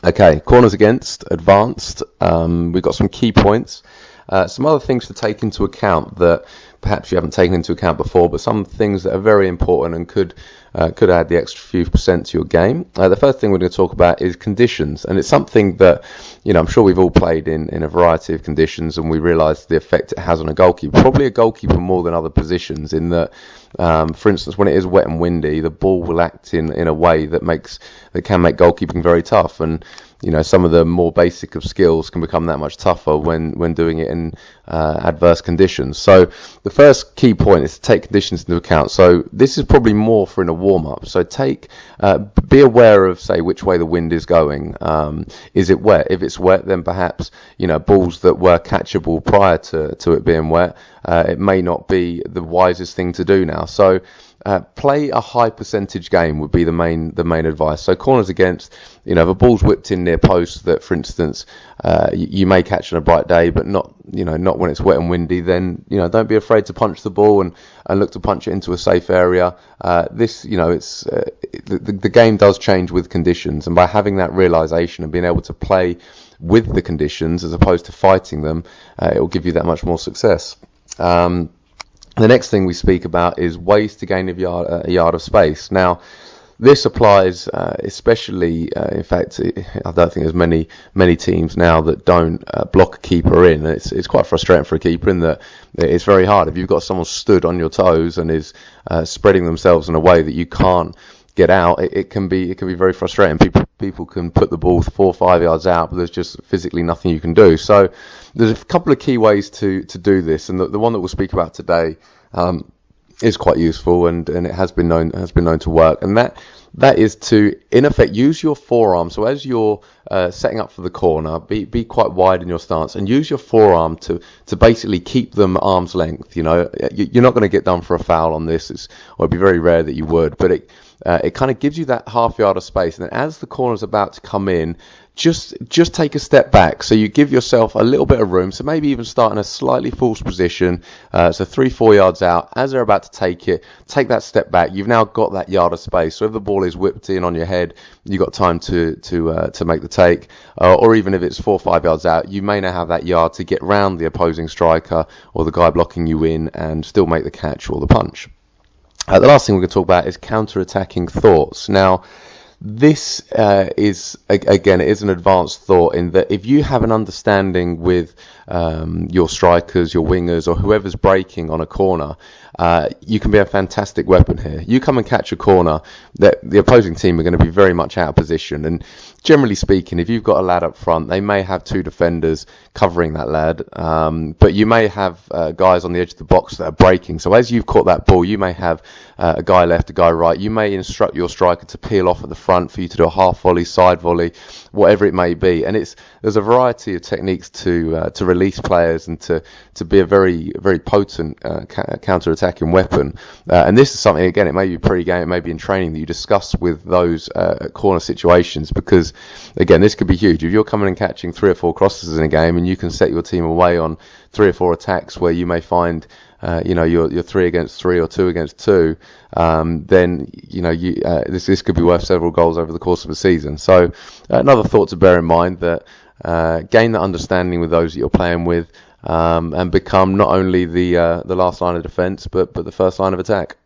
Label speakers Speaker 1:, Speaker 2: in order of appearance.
Speaker 1: Okay, corners against, advanced. We've got some key points. Some other things to take into account that perhaps you haven't taken into account before, but some things that are very important and could add the extra few percent to your game. The first thing we're going to talk about is conditions, and it's something that I'm sure we've all played in a variety of conditions, and we realise the effect it has on a goalkeeper. Probably a goalkeeper more than other positions, in that, for instance, when it is wet and windy, the ball will act in a way that can make goalkeeping very tough, and some of the more basic of skills can become that much tougher when doing it in adverse conditions. So the first key point is to take conditions into account. So this is probably more for in a warm-up. So be aware of, say, which way the wind is going. Is it wet? If it's wet, then perhaps balls that were catchable prior to it being wet, it may not be the wisest thing to do now. So play a high percentage game would be the main advice. So corners against, if a ball's whipped in near post that, for instance, you may catch on a bright day, but not when it's wet and windy, then don't be afraid to punch the ball and look to punch it into a safe area. The game does change with conditions, and by having that realization and being able to play with the conditions as opposed to fighting them, it will give you that much more success. The next thing we speak about is ways to gain a yard of space. Now, this applies especially, in fact, I don't think there's many teams now that don't block a keeper in. It's quite frustrating for a keeper in that it's very hard. If you've got someone stood on your toes and is spreading themselves in a way that you can't get out, it can be very frustrating. People can put the ball 4 or 5 yards out, but there's just physically nothing you can do. So there's a couple of key ways to do this, and the one that we'll speak about today is quite useful, and it has been known to work, and that is to, in effect, use your forearm. So as you're setting up for the corner, be quite wide in your stance and use your forearm to basically keep them arm's length. You're not going to get done for a foul on this, or it'd be very rare that you would, but it kind of gives you that half yard of space, and then as the corner's about to come in, just take a step back, so you give yourself a little bit of room. So maybe even start in a slightly false position, so 3-4 yards out. As they're about to take that step back. You've now got that yard of space. So if the ball is whipped in on your head, you've got time to make the take, or even if it's 4 or 5 yards out, you may now have that yard to get round the opposing striker or the guy blocking you in and still make the catch or the punch. The last thing we're going to talk about is counter-attacking thoughts. Now, this is an advanced thought, in that if you have an understanding with your strikers, your wingers, or whoever's breaking on a corner, you can be a fantastic weapon here. You come and catch a corner, that the opposing team are going to be very much out of position, and generally speaking, if you've got a lad up front, they may have 2 defenders covering that lad, but you may have guys on the edge of the box that are breaking. So as you've caught that ball, you may have a guy left, a guy right. You may instruct your striker to peel off at the front for you to do a half volley, side volley, whatever it may be. And there's a variety of techniques to release players and to be a very, very potent counter-attacking weapon. And this is something, again, it may be pre-game, it may be in training, that you discuss with those corner situations, because, again, this could be huge. If you're coming and catching 3 or 4 crosses in a game, and you can set your team away on 3 or 4 attacks where you may find you're 3 against 3 or 2 against 2, then this could be worth several goals over the course of a season. So another thought to bear in mind, that gain that understanding with those that you're playing with, and become not only the last line of defence, but the first line of attack.